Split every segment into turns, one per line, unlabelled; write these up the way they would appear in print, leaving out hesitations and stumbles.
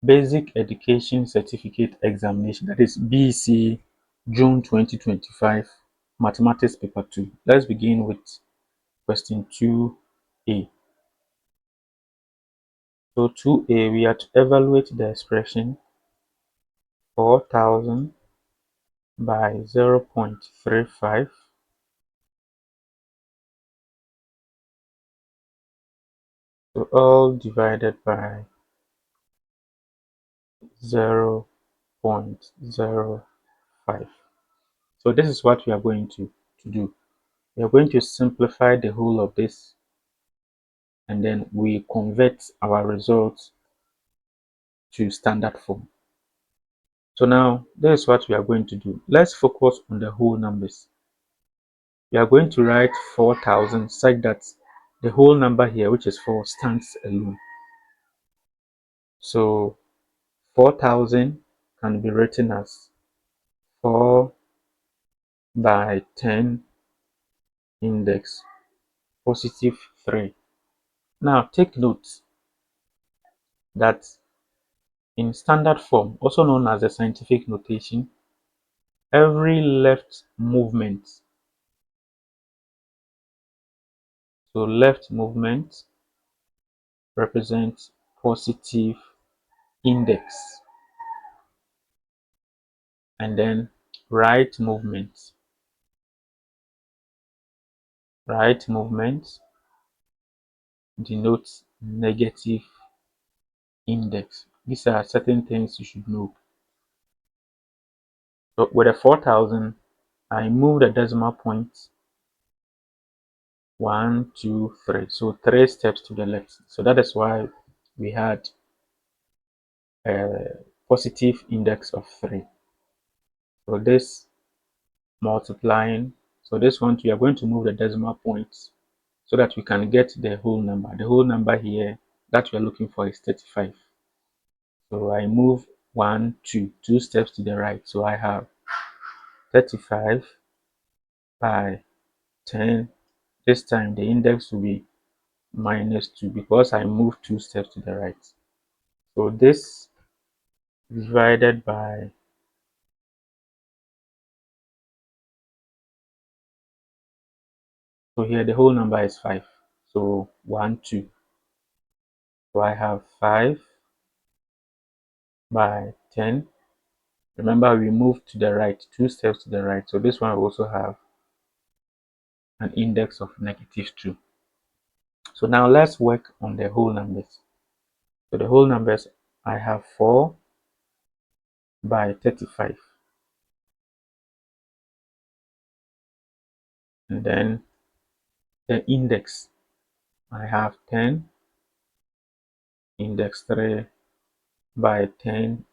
Basic Education Certificate Examination, that is BECE June 2025, Mathematics Paper 2. Let's begin with question 2A. So 2A, we are to evaluate the expression 4,000 by 0.35 so all divided by 0.05. So this is what we are going to do. We are going to simplify the whole of this, and then we convert our results to standard form. So now this is what we are going to do. Let's focus on the whole numbers. We are going to write 4,000 such that the whole number here, which is 4, stands alone. So 4,000 can be written as 4 by 10 index positive 3. Now take note that in standard form, also known as the scientific notation, every left movement, so left movement represents positive index, and then right movement denotes negative index. These are certain things you should know. So with a 4,000, I move the decimal point 1, 2, 3. So 3 steps to the left. So that is why we had a positive index of 3. So this multiplying, so this one we are going to move the decimal points so that we can get the whole number. The whole number here that we are looking for is 35. So I move 1, 2 steps to the right. So I have 35 by 10. This time the index will be -2 because I moved 2 steps to the right. So this divided by, so here the whole number is 5. So 1, 2. So I have 5 by 10. Remember, we moved to the right, 2 steps to the right. So this one will also have an index of -2. So now let's work on the whole numbers. So the whole numbers, I have 4 by 35. And then the index, I have 10, index 3 by 10,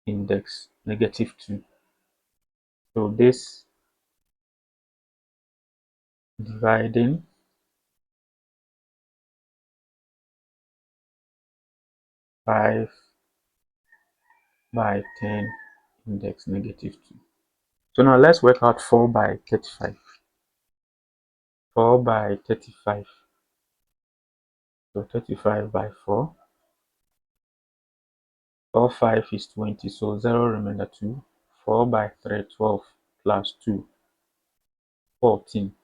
index -2. So this dividing 5 by 10, index -2. So now let's work out 4 by 35. 4 by 35. So 35 by 4. 4, 5 is 20. So 0 remainder 2. 4 by 3, 12 plus 2, 14.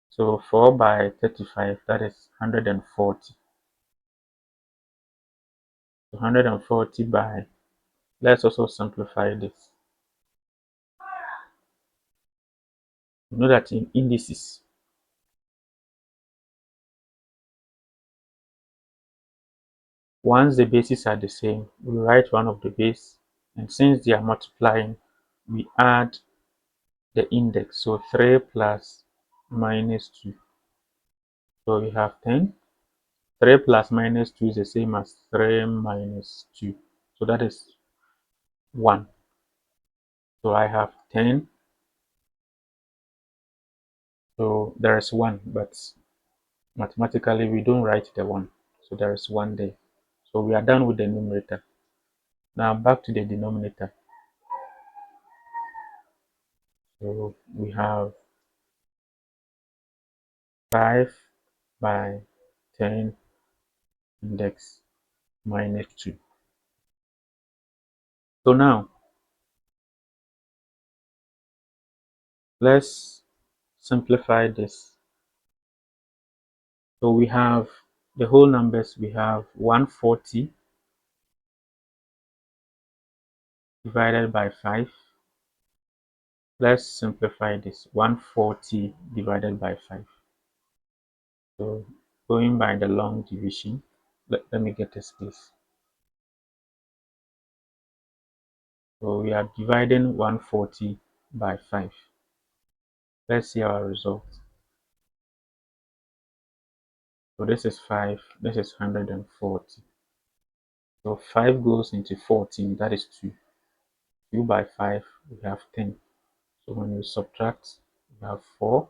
So 4 by 35, that is 140. 140 by, let's also simplify this. You know that in indices, once the bases are the same, we write one of the base, and since they are multiplying, we add the index. So 3 plus -2. So we have 10. 3 plus -2 is the same as 3 minus 2. So that is 1. So I have 10. So there is 1, but mathematically we don't write the 1. So there is 1 there. So we are done with the numerator. Now back to the denominator. So we have 5 by 10, index minus 2. So now let's simplify this. So we have the whole numbers. We have 140 divided by 5. Let's simplify this. 140 divided by 5. So going by the long division, let me get a space. So we are dividing 140 by 5. Let's see our result. So this is 5, this is 140. So 5 goes into 14, that is 2. 2 by 5, we have 10. So when we subtract, we have 4.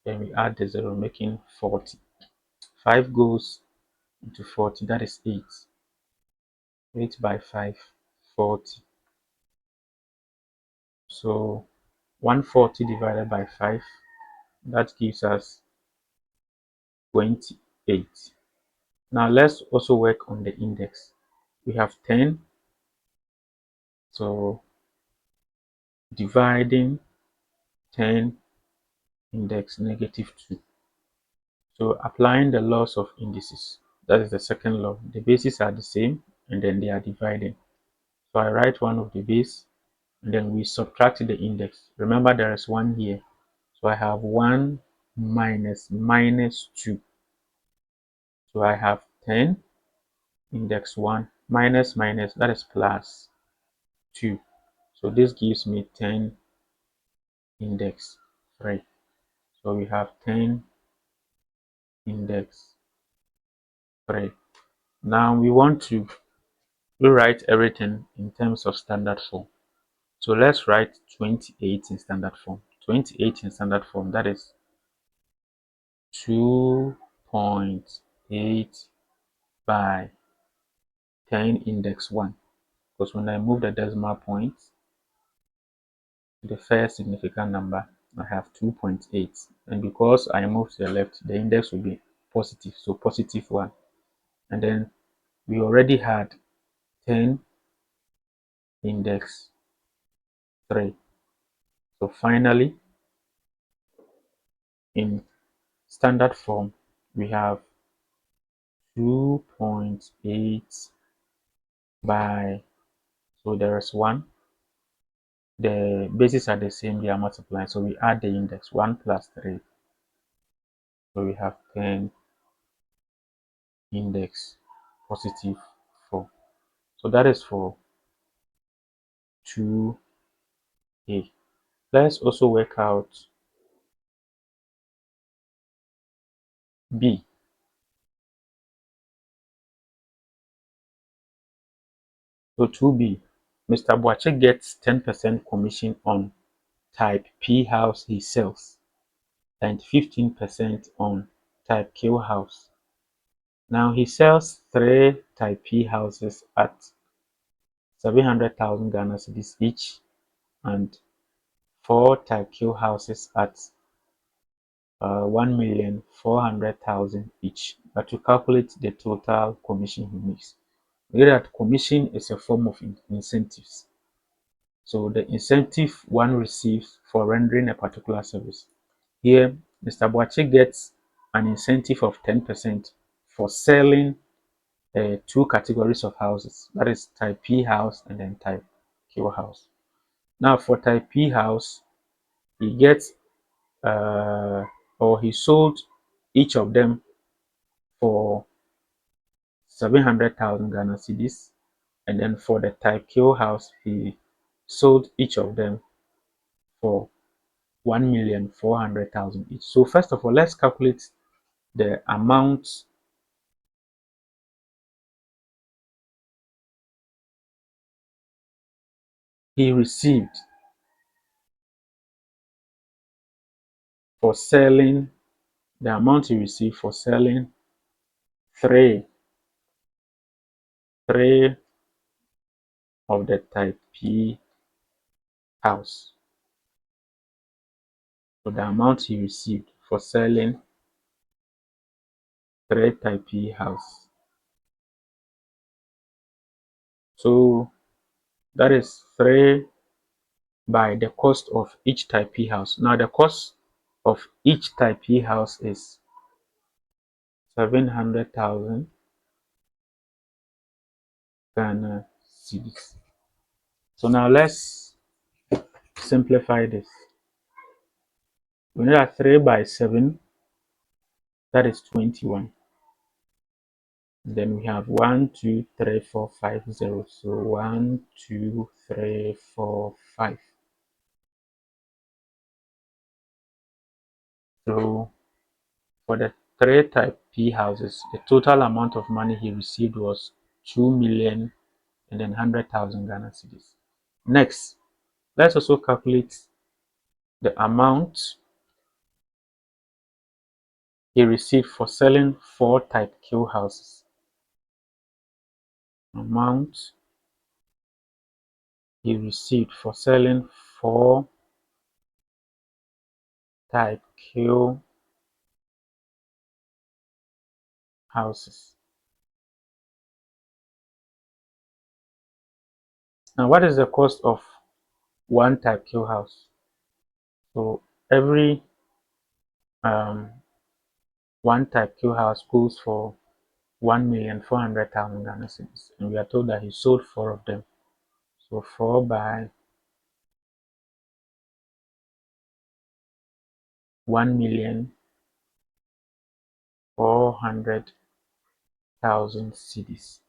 Then we add the 0, making 40. 5 goes into 40, that is 8. 8 by 5, 40. So 140 divided by 5, that gives us 28. Now let's also work on the index. We have 10, so dividing 10 index negative 2. So applying the laws of indices, that is the second law. The bases are the same and then they are dividing. So I write one of the base and then we subtract the index. Remember there is 1 here. So I have 1 minus minus 2. So I have 10 index 1 minus minus, that is plus 2. So this gives me 10 index 3. So we have 10 index 3. Now we want to rewrite everything in terms of standard form. So let's write 28 in standard form. 28 in standard form, that is 2.8 by 10 index 1. Because when I move the decimal point to the first significant number, I have 2.8. And because I move to the left, the index will be positive. So positive 1. And then we already had 10 index 3. So finally, in standard form, we have 2.8 by, so there is 1. The bases are the same, they are multiplying. So we add the index 1 plus 3. So we have 10 index positive 4. So that is for 2a. Let's also work out b. So 2b, Mr. Boache gets 10% commission on type P house he sells and 15% on type Q house. Now he sells 3 type P houses at 700,000 Ghana cedis each and 4 type Q houses at 1,400,000 each. But to calculate the total commission he makes, we know that commission is a form of incentives. So the incentive one receives for rendering a particular service. Here, Mr. Boache gets an incentive of 10% for selling 2 categories of houses. That is type P house and then type Q house. Now for type P house, he gets or he sold each of them for 700,000 Ghana cedis, and then for the type Q house, he sold each of them for 1,400,000 each. So first of all, let's calculate the amount he received for selling, the amount he received for selling three of the type P house. So the amount he received for selling 3 type P house. So that is 3 by the cost of each type P house. Now the cost of each type P house is 700,000 Ghana cedis. So now let's simplify this. We know that 3 by 7, that is 21. Then we have 1, 2, 3, 4, 5, 0. So 1, 2, 3, 4, 5. So for the 3 type P houses, the total amount of money he received was 2 million and then 100,000 Ghana cedis. Next, let's also calculate the amount he received for selling 4 type Q houses. Amount he received for selling 4 type Q houses. Now, what is the cost of one type Q house? So every one type Q house goes for 1,400,000 Ghana cedis, and we are told that he sold 4 of them. So 4 by 1,400,000 cedis.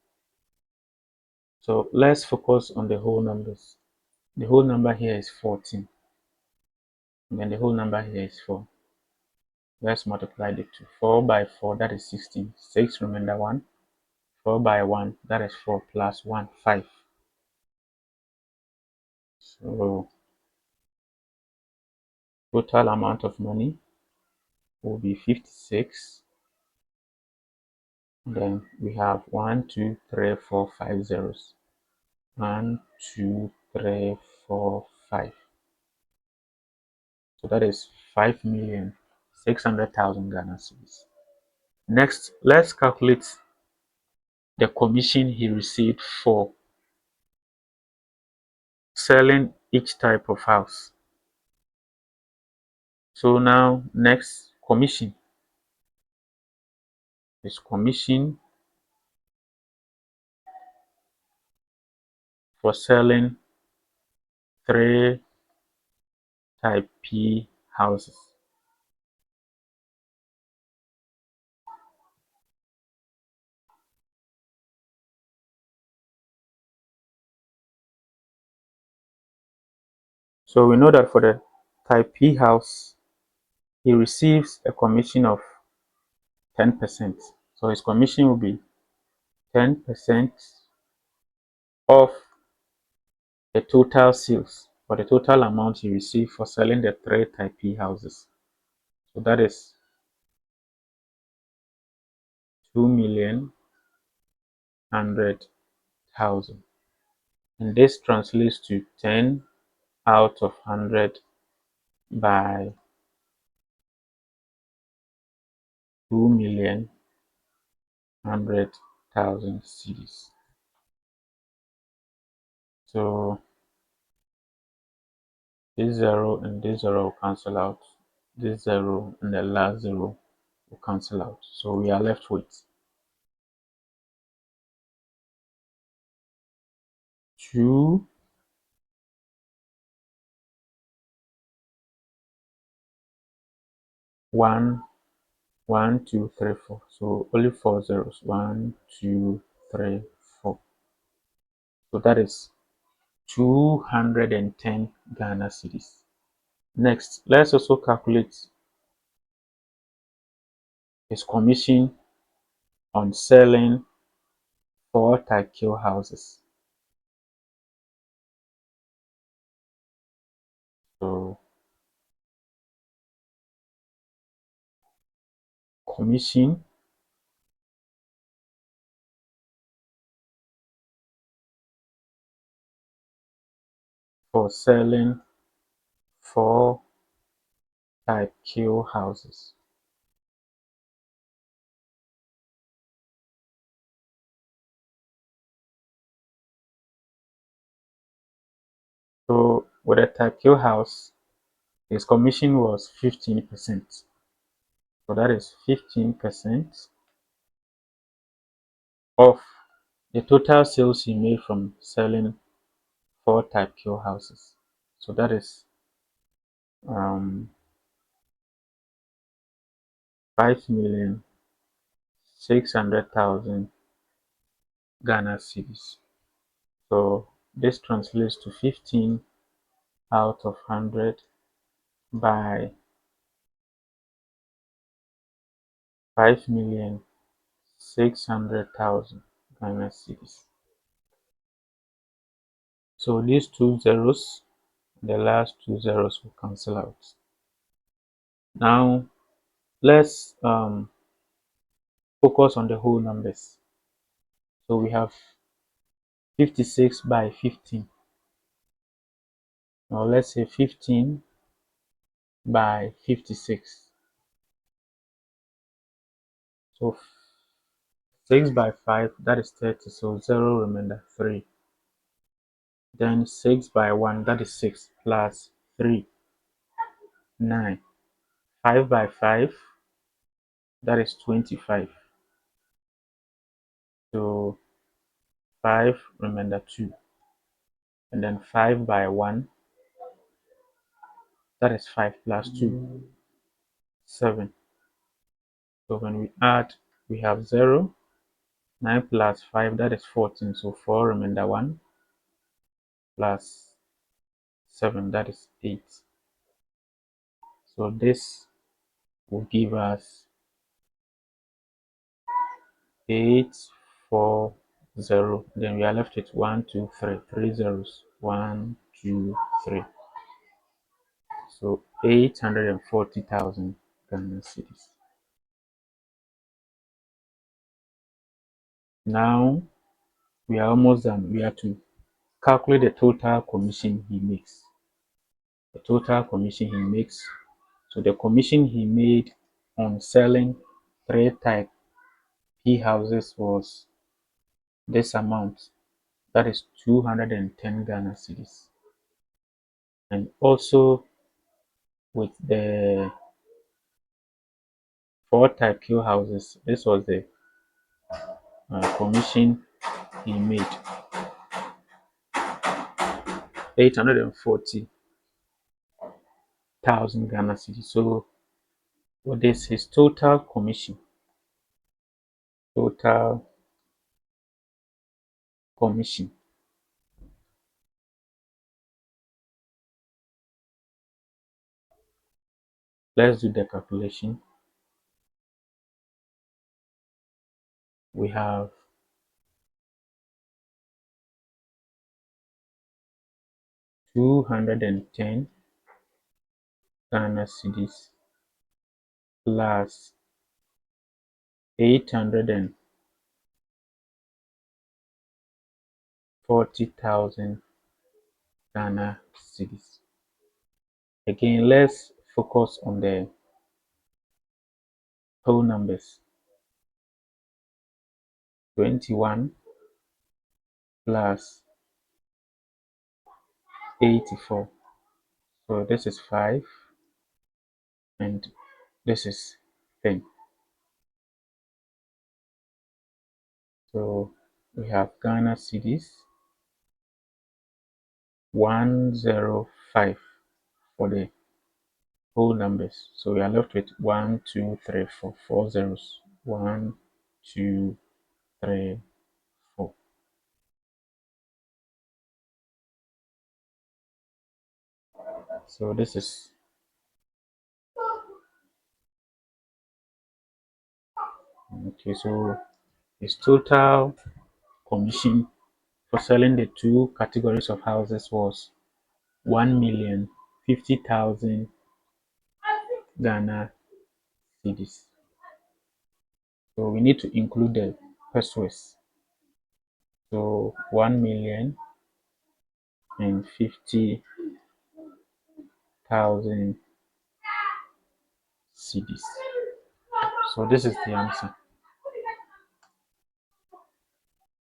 So let's focus on the whole numbers. The whole number here is 14, and then the whole number here is 4. Let's multiply the two. 4 by 4, that is 16. 6 remainder 1. 4 by 1, that is 4 plus 1, 5. So total amount of money will be 56. Then we have 1, 2, 3, 4, 5 zeros. 1, 2, 3, 4, 5. So that is 5,600,000 Ghana cedis. Next, let's calculate the commission he received for selling each type of house. So now, next, commission is commission for selling 3 type P houses. So we know that for the type P house, he receives a commission of 10%. So his commission will be 10% of the total sales, or the total amount he received for selling the 3 type P houses. So that is 2,100,000. And this translates to 10 out of 100 by 2,100,000 cedis. So this 0 and this 0 will cancel out. This 0 and the last 0 will cancel out. So we are left with 2, 1, 1, 2, 3, 4. So only 4 zeros. 1, 2, 3, 4. So that is 210 Ghana cedis. Next, let's also calculate his commission on selling 4 type Q houses. So commission for selling 4 type Q houses. with a type Q house, his commission was 15%. So that is 15% of the total sales he made from selling 4 type Q houses. So that is 5,600,000 Ghana cedis. So this translates to 15 out of 100 by 5,600,000 Ghana cedis. So these two zeros, the last two zeros will cancel out. Now let's focus on the whole numbers. So we have 56 by 15. Now let's say 15 by 56. So 6 by 5, that is 30. So 0 remainder 3. Then 6 by 1, that is 6 plus 3, 9. 5 by 5, that is 25. So 5 remainder 2. And then 5 by 1, that is 5 plus 2, 7. So when we add, we have 0. 9 plus 5, that is 14. So 4 remainder 1 plus 7, that is 8. So this will give us 840. Then we are left with 1, 2, 3, 3 zeros. 1, 2, 3. So 840,000 Ghana cedis. Now we are almost done. We have to calculate the total commission he makes. The total commission he makes. So the commission he made on selling 3 type P houses was this amount. That is 210 Ghana cedis. And also with the 4 type Q houses, this was the commission he made, 840,000 Ghana cedis. So what is his total commission? Total commission. Let's do the calculation. We have 210 Ghana cedis plus 840,000 Ghana cedis. Again, let's focus on the whole numbers. 21 plus 84. So this is 5 and this is 10. So we have Ghana cedis 105 for the whole numbers. So we are left with 1, 2, 3, 4, 4 zeros. 1, 2, 3, 4. So this is okay. So his total commission for selling the 2 categories of houses was 1,050,000 Ghana cedis. So we need to include the pesos. So 1,050,000 cedis. So this is the answer.